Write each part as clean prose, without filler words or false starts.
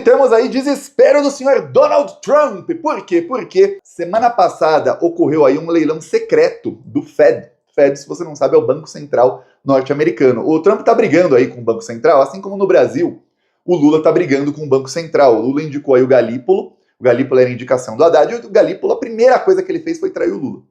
temos aí desespero do senhor Donald Trump. Por quê? Porque semana passada ocorreu aí um leilão secreto do Fed. Fed, se você não sabe, é o Banco Central norte-americano. O Trump tá brigando aí com o Banco Central, assim como no Brasil, o Lula tá brigando com o Banco Central. O Lula indicou aí o Galípolo era a indicação do Haddad, e o Galípolo, a primeira coisa que ele fez foi trair o Lula.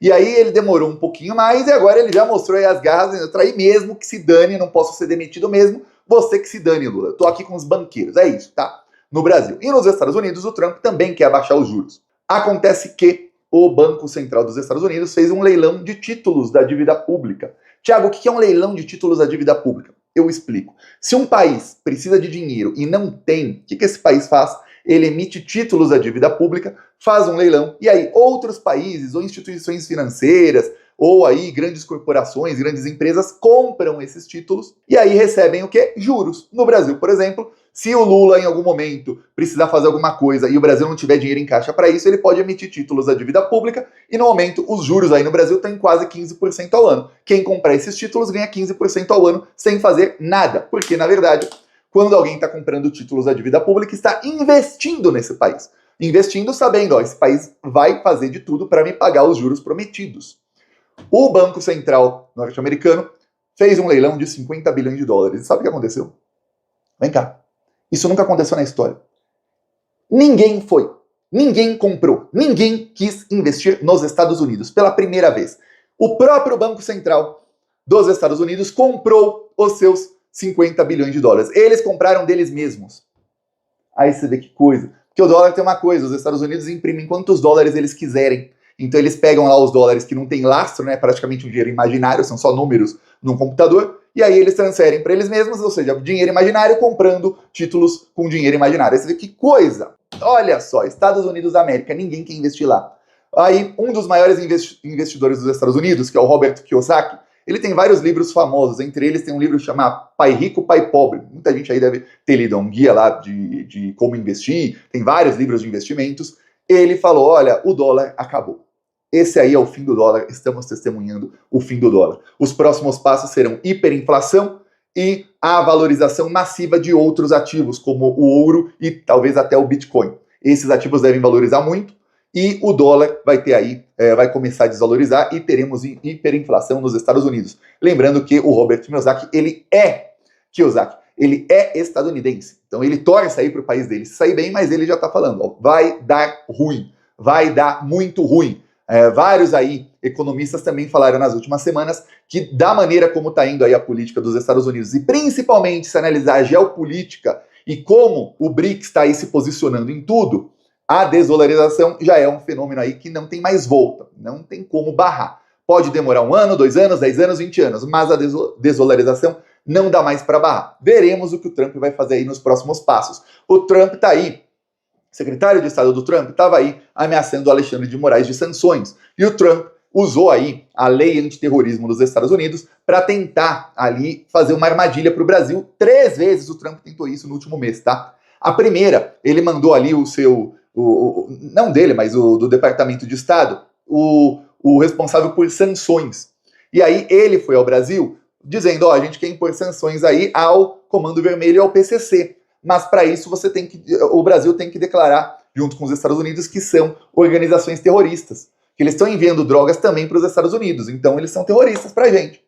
E aí ele demorou um pouquinho mais, e agora ele já mostrou aí as garras, eu traí mesmo, que se dane, não posso ser demitido mesmo, você que se dane, Lula. Eu tô aqui com os banqueiros, é isso, tá? No Brasil. E nos Estados Unidos, o Trump também quer abaixar os juros. Acontece que o Banco Central dos Estados Unidos fez um leilão de títulos da dívida pública. Tiago, o que é um leilão de títulos da dívida pública? Eu explico. Se um país precisa de dinheiro e não tem, o que esse país faz? Ele emite títulos da dívida pública, faz um leilão, e aí outros países ou instituições financeiras, ou aí grandes corporações, grandes empresas compram esses títulos e aí recebem o quê? Juros. No Brasil, por exemplo, se o Lula em algum momento precisar fazer alguma coisa e o Brasil não tiver dinheiro em caixa para isso, ele pode emitir títulos da dívida pública e no momento os juros aí no Brasil estão em quase 15% ao ano. Quem comprar esses títulos ganha 15% ao ano sem fazer nada, porque na verdade, quando alguém está comprando títulos da dívida pública, está investindo nesse país. Investindo sabendo, ó, esse país vai fazer de tudo para me pagar os juros prometidos. O Banco Central norte-americano fez um leilão de 50 bilhões de dólares. E sabe o que aconteceu? Vem cá. Isso nunca aconteceu na história. Ninguém foi. Ninguém comprou. Ninguém quis investir nos Estados Unidos pela primeira vez. O próprio Banco Central dos Estados Unidos comprou os seus 50 bilhões de dólares. Eles compraram deles mesmos. Aí você vê que coisa. Porque o dólar tem uma coisa, os Estados Unidos imprimem quantos dólares eles quiserem. Então eles pegam lá os dólares que não tem lastro, né, praticamente um dinheiro imaginário, são só números num computador, e aí eles transferem para eles mesmos, ou seja, dinheiro imaginário comprando títulos com dinheiro imaginário. Aí você vê que coisa! Olha só, Estados Unidos da América, ninguém quer investir lá. Aí um dos maiores investidores dos Estados Unidos, que é o Robert Kiyosaki, ele tem vários livros famosos, entre eles tem um livro chamado Pai Rico, Pai Pobre. Muita gente aí deve ter lido, é um guia lá de como investir, tem vários livros de investimentos. Ele falou, olha, o dólar acabou. Esse aí é o fim do dólar, estamos testemunhando o fim do dólar. Os próximos passos serão hiperinflação e a valorização massiva de outros ativos, como o ouro e talvez até o Bitcoin. Esses ativos devem valorizar muito e o dólar vai ter aí, vai começar a desvalorizar e teremos hiperinflação nos Estados Unidos. Lembrando que o Robert Kiyosaki, ele é estadunidense. Então ele torce aí para o país dele se sair bem, mas ele já está falando, ó, vai dar ruim, vai dar muito ruim. Vários aí economistas também falaram nas últimas semanas que da maneira como está indo aí a política dos Estados Unidos e principalmente se analisar a geopolítica e como o BRICS está aí se posicionando em tudo, a desdolarização já é um fenômeno aí que não tem mais volta, não tem como barrar. Pode demorar 1 ano, 2 anos, 10 anos, 20 anos, mas a desdolarização não dá mais para barrar. Veremos o que o Trump vai fazer aí nos próximos passos. O Trump está aí, secretário de Estado do Trump, estava aí ameaçando o Alexandre de Moraes de sanções. E o Trump usou aí a lei antiterrorismo dos Estados Unidos para tentar ali fazer uma armadilha para o Brasil. 3 vezes o Trump tentou isso no último mês, tá? A primeira, ele mandou ali o seu, não dele, mas do Departamento de Estado, o responsável por sanções. E aí ele foi ao Brasil dizendo, ó, a gente quer impor sanções aí ao Comando Vermelho e ao PCC. Mas para isso o Brasil tem que declarar, junto com os Estados Unidos, que são organizações terroristas. Que eles estão enviando drogas também para os Estados Unidos. Então eles são terroristas para a gente.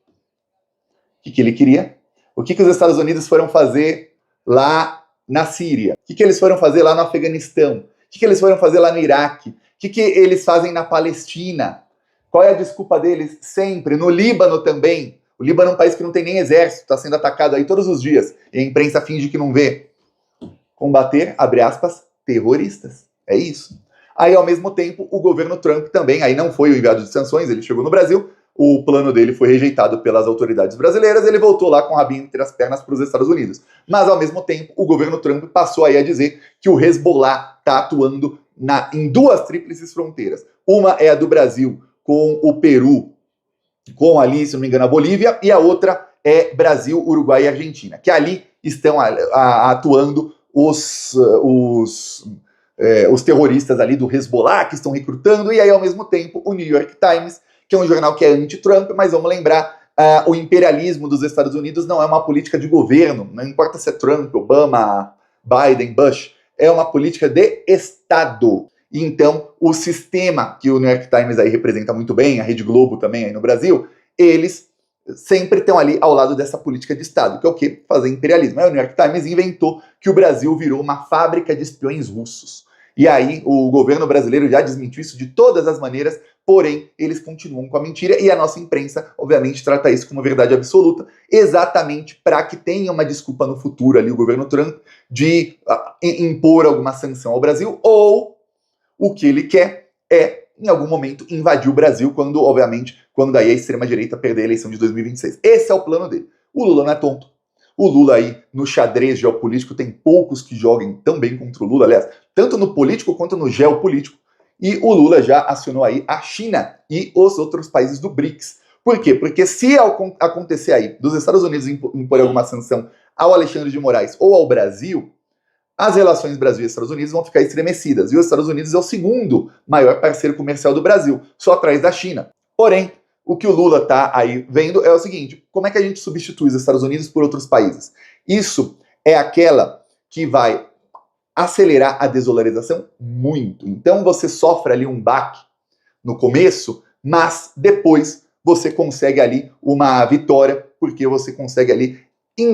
O que ele queria? O que os Estados Unidos foram fazer lá na Síria? O que eles foram fazer lá no Afeganistão? O que eles foram fazer lá no Iraque? O que eles fazem na Palestina? Qual é a desculpa deles? Sempre. No Líbano também. O Líbano é um país que não tem nem exército, está sendo atacado aí todos os dias. E a imprensa finge que não vê. Combater, abre aspas, terroristas. É isso. Aí, ao mesmo tempo, o governo Trump também, aí não foi o enviado de sanções, ele chegou no Brasil, o plano dele foi rejeitado pelas autoridades brasileiras, ele voltou lá com o rabinho entre as pernas para os Estados Unidos. Mas, ao mesmo tempo, o governo Trump passou aí a dizer que o Hezbollah está atuando em 2 tríplices fronteiras. Uma é a do Brasil com o Peru, com ali, se não me engano, a Bolívia, e a outra é Brasil, Uruguai e Argentina, que ali estão atuando os terroristas ali do Hezbollah que estão recrutando, e aí ao mesmo tempo o New York Times, que é um jornal que é anti-Trump, mas vamos lembrar, o imperialismo dos Estados Unidos não é uma política de governo, não importa se é Trump, Obama, Biden, Bush, é uma política de Estado. Então, o sistema que o New York Times aí representa muito bem, a Rede Globo também aí no Brasil, eles sempre estão ali ao lado dessa política de Estado, que é o quê? Fazer imperialismo. Aí o New York Times inventou que o Brasil virou uma fábrica de espiões russos. E aí o governo brasileiro já desmentiu isso de todas as maneiras, porém eles continuam com a mentira e a nossa imprensa, obviamente, trata isso como verdade absoluta, exatamente para que tenha uma desculpa no futuro ali o governo Trump de impor alguma sanção ao Brasil, ou o que ele quer é, em algum momento, invadir o Brasil quando, obviamente, quando daí a extrema-direita perder a eleição de 2026. Esse é o plano dele. O Lula não é tonto. O Lula aí, no xadrez geopolítico, tem poucos que joguem tão bem contra o Lula, aliás, tanto no político quanto no geopolítico. E o Lula já acionou aí a China e os outros países do BRICS. Por quê? Porque se acontecer aí dos Estados Unidos impor alguma sanção ao Alexandre de Moraes ou ao Brasil, as relações Brasil e Estados Unidos vão ficar estremecidas. E os Estados Unidos é o segundo maior parceiro comercial do Brasil, só atrás da China. Porém, o que o Lula está aí vendo é o seguinte: como é que a gente substitui os Estados Unidos por outros países? Isso é aquela que vai acelerar a desdolarização muito. Então você sofre ali um baque no começo, mas depois você consegue ali uma vitória, porque você consegue ali se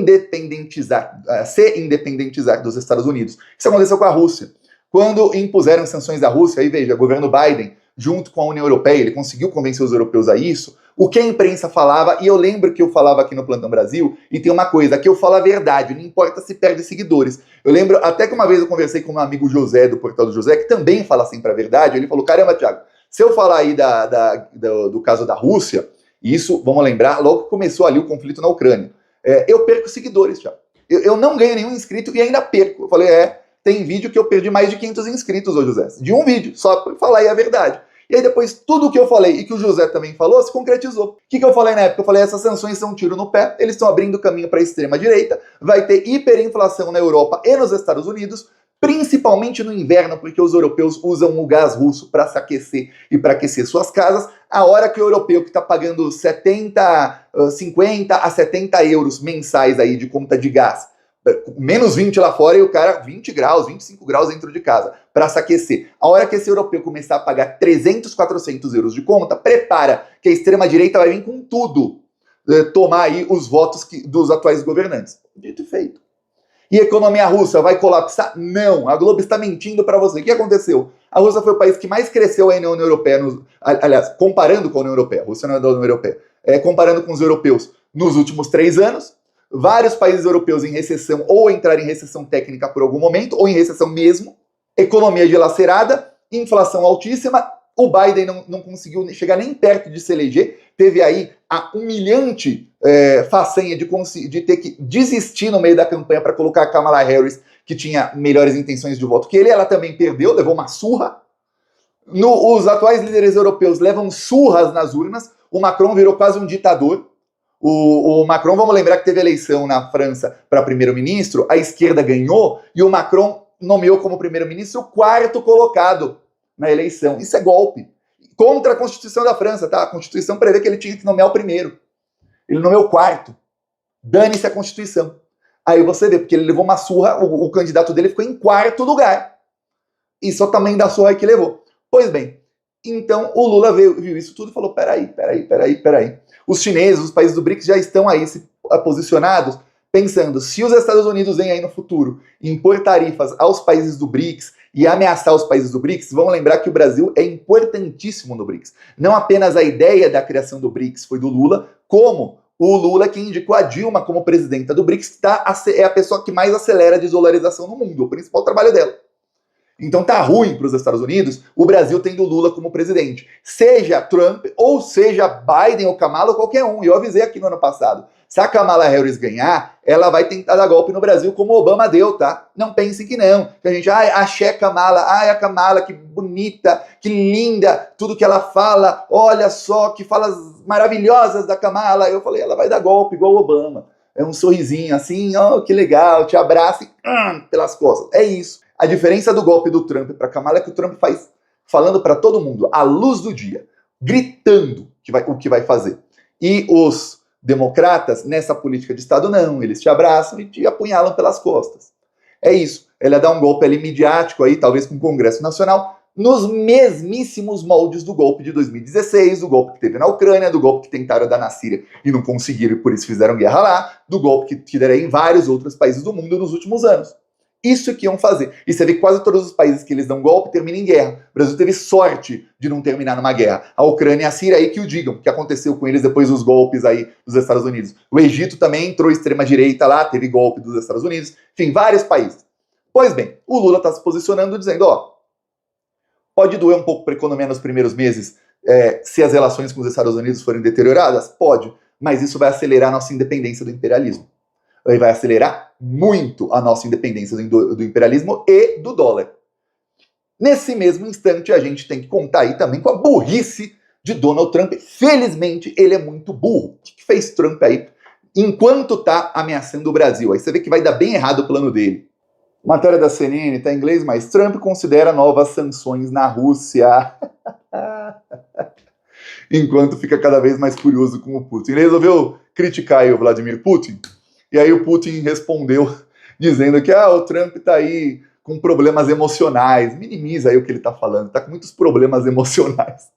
independentizar dos Estados Unidos. Isso aconteceu com a Rússia. Quando impuseram sanções à Rússia, aí veja, o governo Biden, junto com a União Europeia, ele conseguiu convencer os europeus a isso. O que a imprensa falava, e eu lembro que eu falava aqui no Plantão Brasil, e tem uma coisa, que eu falo a verdade, não importa se perde seguidores. Eu lembro até que uma vez eu conversei com um amigo José, do Portal do José, que também fala sempre a verdade, ele falou, caramba, Thiago, se eu falar aí do caso da Rússia, isso, vamos lembrar, logo que começou ali o conflito na Ucrânia, eu perco seguidores, Thiago. Eu não ganho nenhum inscrito e ainda perco. Eu falei, tem vídeo que eu perdi mais de 500 inscritos, ô José. De um vídeo, só pra falar aí a verdade. E aí depois, tudo o que eu falei e que o José também falou, se concretizou. O que eu falei na época? Eu falei, essas sanções são um tiro no pé, eles estão abrindo caminho para a extrema-direita, vai ter hiperinflação na Europa e nos Estados Unidos, principalmente no inverno, porque os europeus usam o gás russo para se aquecer e para aquecer suas casas. A hora que o europeu que está pagando 50 a 70 euros mensais aí de conta de gás, menos 20 lá fora, e o cara 20 graus, 25 graus dentro de casa, para se aquecer. A hora que esse europeu começar a pagar 300, 400 euros de conta, prepara que a extrema-direita vai vir com tudo, tomar aí os votos dos atuais governantes. Dito e feito. E a economia russa vai colapsar? Não, a Globo está mentindo para você. O que aconteceu? A Rússia foi o país que mais cresceu aí na União Europeia, aliás, comparando com a União Europeia, a Rússia não é da União Europeia, comparando com os europeus nos últimos 3 anos. Vários países europeus em recessão, ou entraram em recessão técnica por algum momento, ou em recessão mesmo, economia dilacerada, inflação altíssima, o Biden não conseguiu chegar nem perto de se eleger, teve aí a humilhante façanha de ter que desistir no meio da campanha para colocar a Kamala Harris, que tinha melhores intenções de voto que ele, ela também perdeu, levou uma surra. Os atuais líderes europeus levam surras nas urnas, o Macron virou quase um ditador. O Macron, vamos lembrar que teve eleição na França para primeiro-ministro, a esquerda ganhou e o Macron nomeou como primeiro-ministro o 4º colocado na eleição. Isso é golpe. Contra a Constituição da França, tá? A Constituição prevê que ele tinha que nomear o primeiro. Ele nomeou o 4º. Dane-se a Constituição. Aí você vê, porque ele levou uma surra, o candidato dele ficou em 4º lugar. Isso é o tamanho da surra que levou. Pois bem, então o Lula viu isso tudo e falou, peraí. Os chineses, os países do BRICS já estão aí posicionados, pensando, se os Estados Unidos vêm aí no futuro impor tarifas aos países do BRICS e ameaçar os países do BRICS, vamos lembrar que o Brasil é importantíssimo no BRICS. Não apenas a ideia da criação do BRICS foi do Lula, como o Lula que indicou a Dilma como presidenta do BRICS, é a pessoa que mais acelera a desdolarização no mundo, o principal trabalho dela. Então tá ruim para os Estados Unidos o Brasil tendo o Lula como presidente. Seja Trump, ou seja Biden ou Kamala, ou qualquer um. E eu avisei aqui no ano passado. Se a Kamala Harris ganhar, ela vai tentar dar golpe no Brasil como o Obama deu, tá? Não pensem que não. Que a gente, axé Kamala, a Kamala, que bonita, que linda, tudo que ela fala, olha só, que falas maravilhosas da Kamala. Eu falei, ela vai dar golpe igual o Obama. É um sorrisinho assim, que legal, te abraça e pelas costas. É isso. A diferença do golpe do Trump para Kamala é que o Trump faz falando para todo mundo, à luz do dia, gritando o que vai fazer. E os democratas, nessa política de Estado, não. Eles te abraçam e te apunhalam pelas costas. É isso. Ela ia dar um golpe ali midiático aí, talvez com o Congresso Nacional, nos mesmíssimos moldes do golpe de 2016, do golpe que teve na Ucrânia, do golpe que tentaram dar na Síria e não conseguiram e por isso fizeram guerra lá, do golpe que deram em vários outros países do mundo nos últimos anos. Isso que iam fazer. E você vê que quase todos os países que eles dão golpe terminam em guerra. O Brasil teve sorte de não terminar numa guerra. A Ucrânia e a Síria aí que o digam, o que aconteceu com eles depois dos golpes aí dos Estados Unidos. O Egito também entrou extrema-direita lá, teve golpe dos Estados Unidos. Enfim, vários países. Pois bem, o Lula está se posicionando dizendo, ó, pode doer um pouco para a economia nos primeiros meses se as relações com os Estados Unidos forem deterioradas? Pode, mas isso vai acelerar a nossa independência do imperialismo. Ele vai acelerar muito a nossa independência do imperialismo e do dólar. Nesse mesmo instante, a gente tem que contar aí também com a burrice de Donald Trump. Felizmente, ele é muito burro. O que fez Trump aí enquanto está ameaçando o Brasil? Aí você vê que vai dar bem errado o plano dele. Matéria da CNN, está em inglês, mas Trump considera novas sanções na Rússia. Enquanto fica cada vez mais curioso com o Putin. Ele resolveu criticar aí o Vladimir Putin. E aí o Putin respondeu dizendo que o Trump tá aí com problemas emocionais. Minimiza aí o que ele tá falando. Tá com muitos problemas emocionais.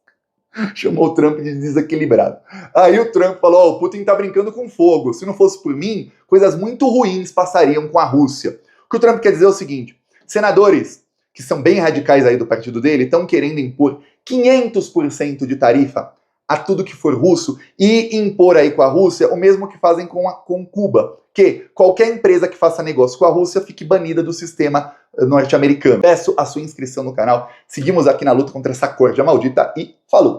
Chamou o Trump de desequilibrado. Aí o Trump falou, o Putin tá brincando com fogo. Se não fosse por mim, coisas muito ruins passariam com a Rússia. O que o Trump quer dizer é o seguinte, senadores que são bem radicais aí do partido dele estão querendo impor 500% de tarifa a tudo que for russo e impor aí com a Rússia o mesmo que fazem com Cuba, que qualquer empresa que faça negócio com a Rússia fique banida do sistema norte-americano. Peço a sua inscrição no canal, seguimos aqui na luta contra essa corja maldita e falou!